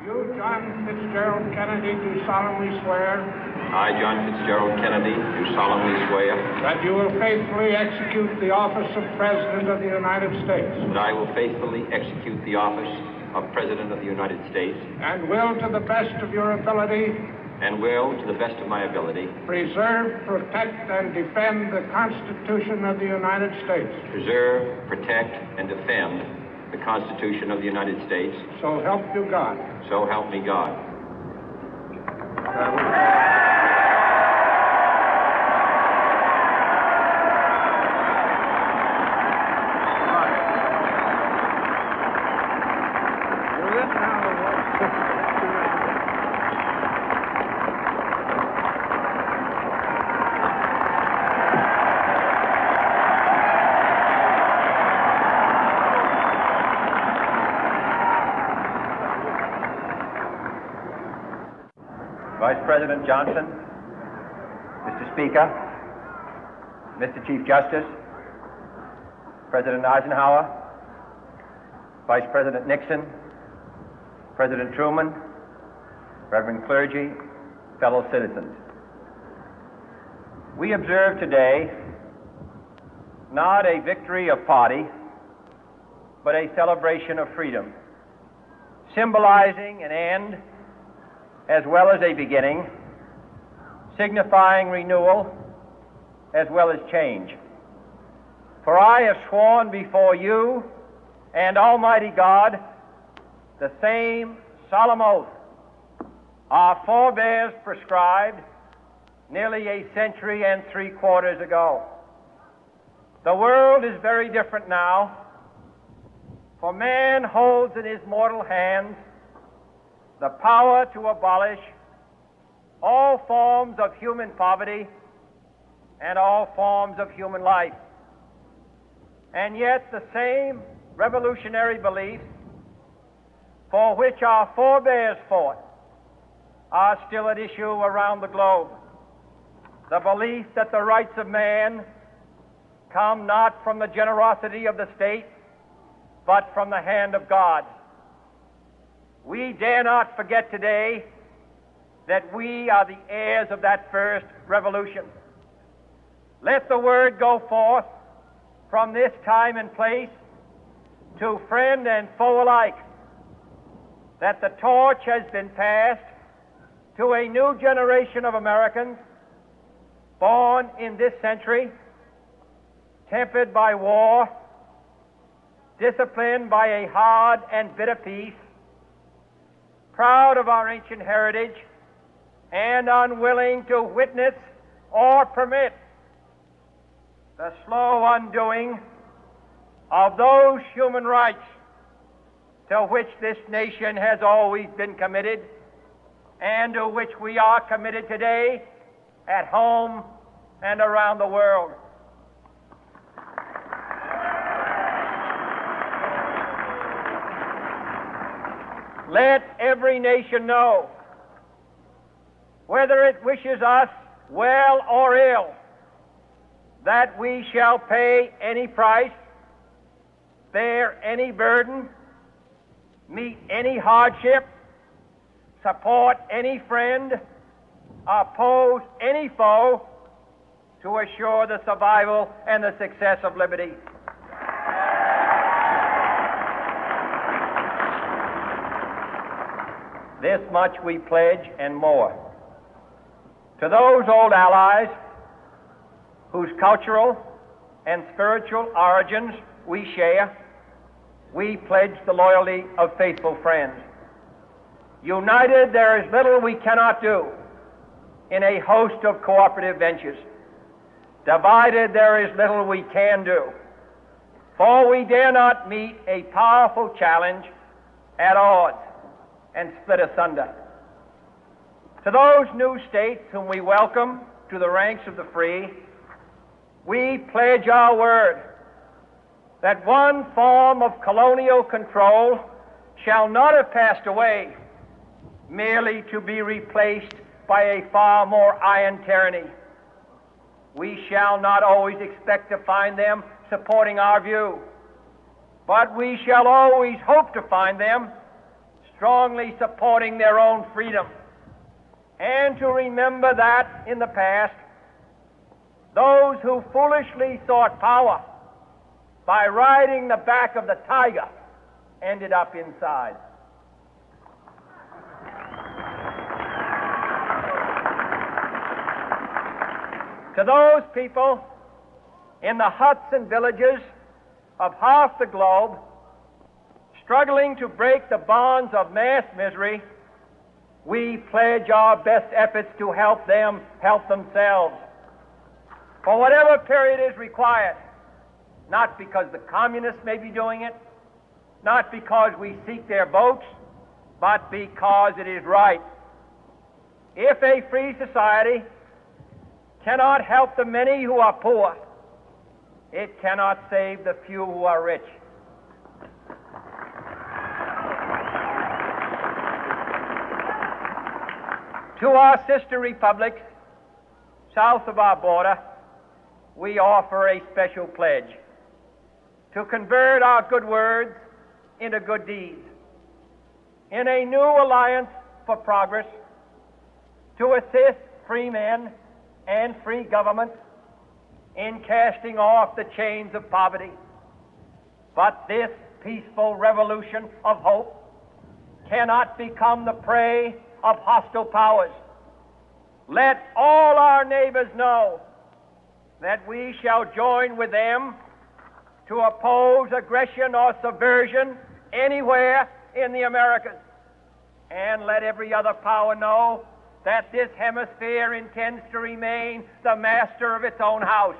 You, John Fitzgerald Kennedy, do solemnly swear. I, John Fitzgerald Kennedy, do solemnly swear. That you will faithfully execute the office of President of the United States. That I will faithfully execute the office of President of the United States. And will, to the best of your ability. And will, to the best of my ability. Preserve, protect, and defend the Constitution of the United States. Preserve, protect, and defend the Constitution of the United States. So help you God. So help me God. Vice President Johnson, Mr. Speaker, Mr. Chief Justice, President Eisenhower, Vice President Nixon, President Truman, Reverend clergy, fellow citizens. We observe today not a victory of party, but a celebration of freedom, symbolizing an end as well as a beginning, signifying renewal as well as change. For I have sworn before you and Almighty God the same solemn oath our forebears prescribed nearly a century and 3/4 ago. The world is very different now, for man holds in his mortal hands the power to abolish all forms of human poverty and all forms of human life. And yet the same revolutionary beliefs for which our forebears fought are still at issue around the globe. The belief that the rights of man come not from the generosity of the state, but from the hand of God. We dare not forget today that we are the heirs of that first revolution. Let the word go forth from this time and place to friend and foe alike that the torch has been passed to a new generation of Americans born in this century, tempered by war, disciplined by a hard and bitter peace, proud of our ancient heritage, and unwilling to witness or permit the slow undoing of those human rights to which this nation has always been committed and to which we are committed today at home and around the world. Let every nation know, whether it wishes us well or ill, that we shall pay any price, bear any burden, meet any hardship, support any friend, oppose any foe to assure the survival and the success of liberty. This much we pledge and more. To those old allies whose cultural and spiritual origins we share, we pledge the loyalty of faithful friends. United, there is little we cannot do in a host of cooperative ventures. Divided, there is little we can do, for we dare not meet a powerful challenge at odds and split asunder. To those new states whom we welcome to the ranks of the free, we pledge our word that one form of colonial control shall not have passed away merely to be replaced by a far more iron tyranny. We shall not always expect to find them supporting our view, but we shall always hope to find them strongly supporting their own freedom, and to remember that in the past, those who foolishly sought power by riding the back of the tiger ended up inside. To those people in the huts and villages of half the globe struggling to break the bonds of mass misery, we pledge our best efforts to help them help themselves for whatever period is required, not because the communists may be doing it, not because we seek their votes, but because it is right. If a free society cannot help the many who are poor, it cannot save the few who are rich. To our sister republics south of our border, we offer a special pledge to convert our good words into good deeds, in a new alliance for progress, to assist free men and free governments in casting off the chains of poverty. But this peaceful revolution of hope cannot become the prey of hostile powers. Let all our neighbors know that we shall join with them to oppose aggression or subversion anywhere in the Americas. And let every other power know that this hemisphere intends to remain the master of its own house.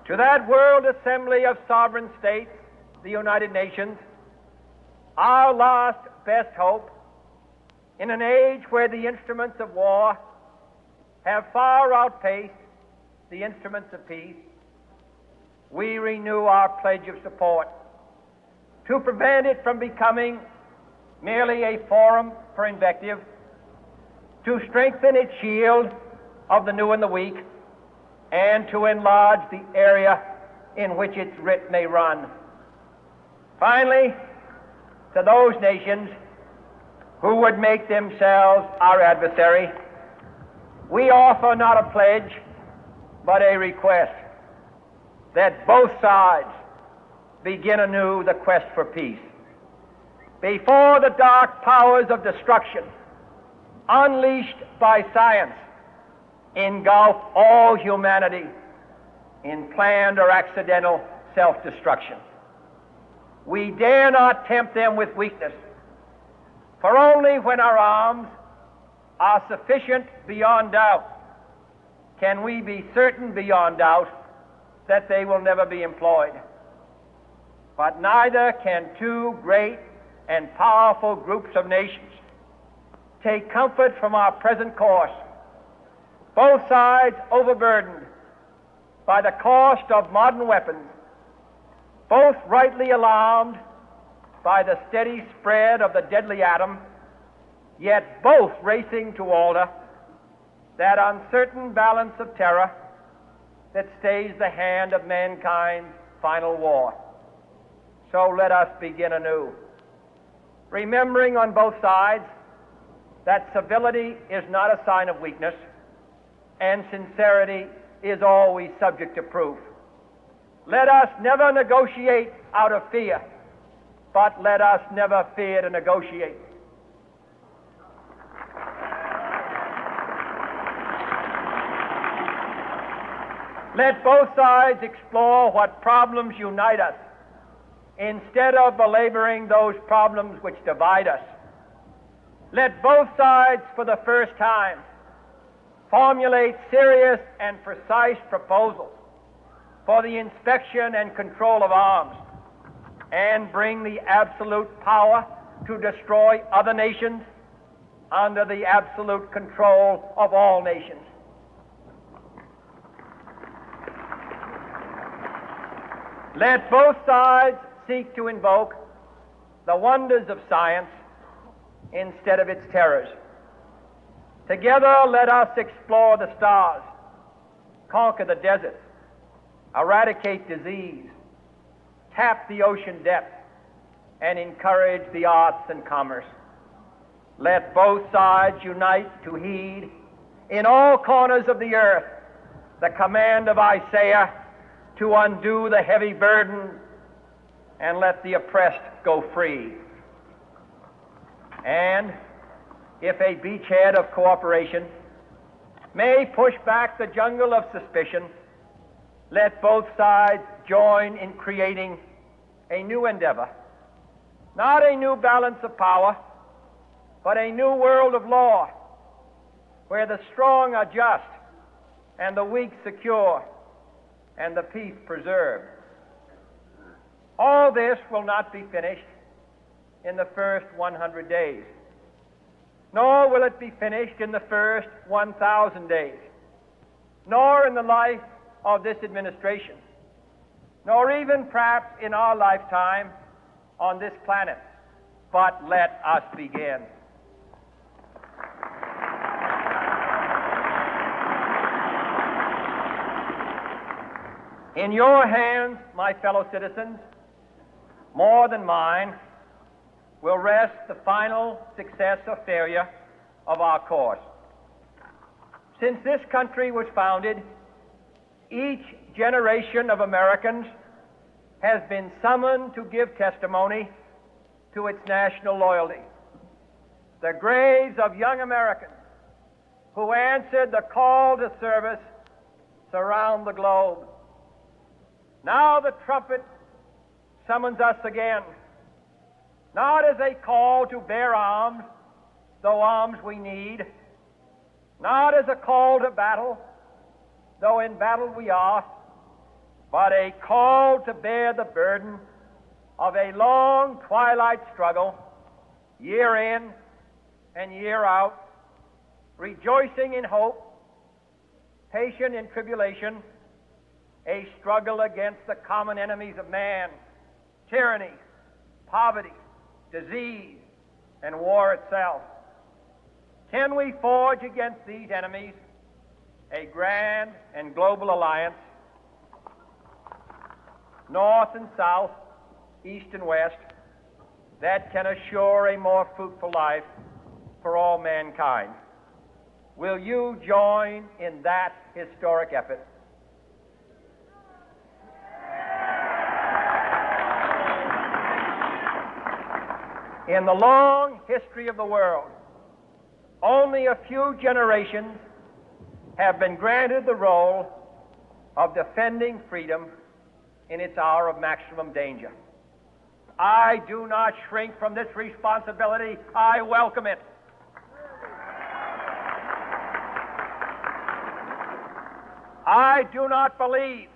To that world assembly of sovereign states, the United Nations, our last best hope, in an age where the instruments of war have far outpaced the instruments of peace, we renew our pledge of support to prevent it from becoming merely a forum for invective, to strengthen its shield of the new and the weak, and to enlarge the area in which its writ may run. Finally, to those nations who would make themselves our adversary, we offer not a pledge, but a request that both sides begin anew the quest for peace. Before the dark powers of destruction, unleashed by science, engulf all humanity in planned or accidental self-destruction, we dare not tempt them with weakness, for only when our arms are sufficient beyond doubt can we be certain beyond doubt that they will never be employed. But neither can two great and powerful groups of nations take comfort from our present course, both sides overburdened by the cost of modern weapons, both rightly alarmed by the steady spread of the deadly atom, yet both racing to alter that uncertain balance of terror that stays the hand of mankind's final war. So let us begin anew, remembering on both sides that civility is not a sign of weakness, and sincerity is always subject to proof. Let us never negotiate out of fear, but let us never fear to negotiate. Let both sides explore what problems unite us, instead of belaboring those problems which divide us. Let both sides, for the first time, formulate serious and precise proposals for the inspection and control of arms, and bring the absolute power to destroy other nations under the absolute control of all nations. Let both sides seek to invoke the wonders of science instead of its terrors. Together, let us explore the stars, conquer the deserts, eradicate disease, tap the ocean depths, and encourage the arts and commerce. Let both sides unite to heed in all corners of the earth the command of Isaiah to undo the heavy burden and let the oppressed go free. And if a beachhead of cooperation may push back the jungle of suspicion, let both sides join in creating a new endeavor, not a new balance of power, but a new world of law, where the strong are just and the weak secure and the peace preserved. All this will not be finished in the first 100 days, nor will it be finished in the first 1,000 days, nor in the life of this administration, nor even perhaps in our lifetime on this planet. But let us begin. In your hands, my fellow citizens, more than mine, will rest the final success or failure of our course. Since this country was founded, each generation of Americans has been summoned to give testimony to its national loyalty. The graves of young Americans who answered the call to service surround the globe. Now the trumpet summons us again, not as a call to bear arms, though arms we need, not as a call to battle, though in battle we are, but a call to bear the burden of a long twilight struggle, year in and year out, rejoicing in hope, patient in tribulation, a struggle against the common enemies of man, tyranny, poverty, disease, and war itself. Can we forge against these enemies a grand and global alliance, north and south, east and west, that can assure a more fruitful life for all mankind? Will you join in that historic effort? In the long history of the world, only a few generations have been granted the role of defending freedom in its hour of maximum danger. I do not shrink from this responsibility. I welcome it. I do not believe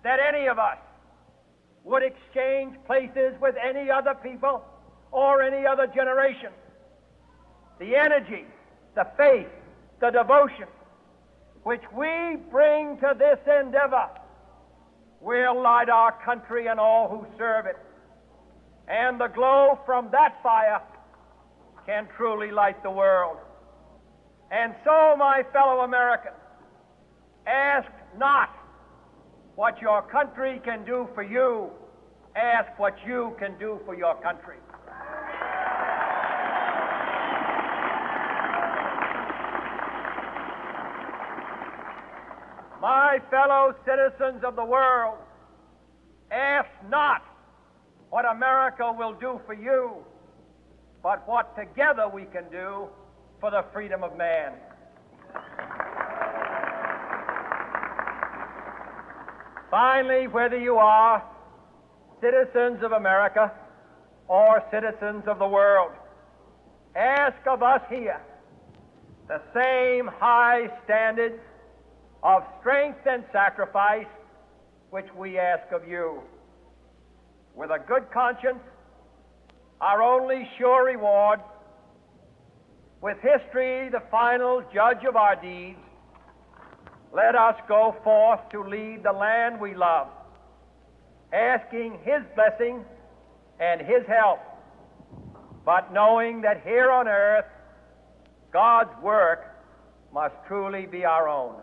that any of us would exchange places with any other people or any other generation. The energy, the faith, the devotion which we bring to this endeavor will light our country and all who serve it. And the glow from that fire can truly light the world. And so, my fellow Americans, ask not what your country can do for you, ask what you can do for your country. My fellow citizens of the world, ask not what America will do for you, but what together we can do for the freedom of man. Finally, whether you are citizens of America or citizens of the world, ask of us here the same high standards of strength and sacrifice which we ask of you. With a good conscience, our only sure reward, with history the final judge of our deeds, let us go forth to lead the land we love, asking His blessing and His help, but knowing that here on earth God's work must truly be our own.